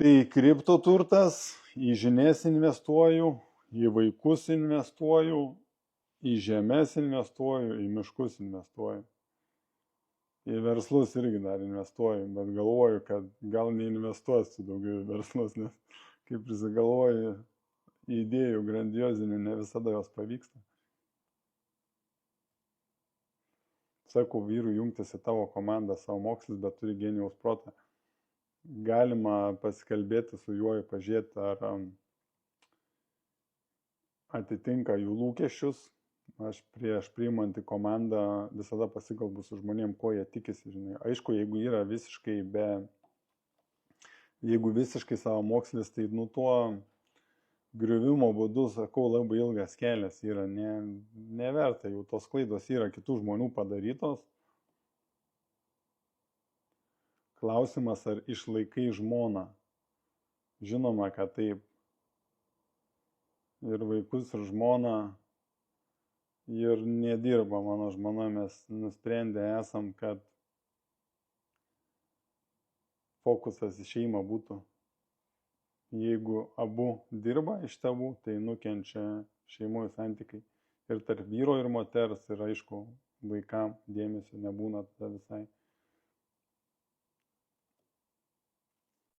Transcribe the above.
Tai kripto turtas, į žinias investuoju, į vaikus investuoju, į žemės investuoju, į miškus investuoju. Į verslus irgi dar investuoju, bet galvoju, kad gal neinvestuosiu daugiau į verslus, nes kaip prisigalvoju idėjų grandiozinių, ne visada jos pavyksta. Sakau vyrui jungtis į tavo komandą, savo mokslis, bet turi genijaus protą. Galima pasikalbėti su juo, pažiūrėti, ar atitinka jų lūkesčius. Aš prieš priimant į komandą visada pasikalbu su žmonėm, ko jie tikisi, žinai. Aišku, jeigu visiškai savo mokslis, tai tuo griuvimo būdu, sakau, labai ilgas kelias yra, neverta, jau tos klaidos yra kitų žmonių padarytos. Klausimas, ar išlaikai žmoną. Žinoma, kad taip. Ir vaikus, ir žmoną. Ir nedirba mano žmona, mes nusprendę esam, kad fokusas į šeimą būtų. Jeigu abu dirba iš tėvų, tai nukenčia šeimoje santykiai. Ir tarp vyro ir moters, ir aišku, vaikam dėmesio nebūna tada visai.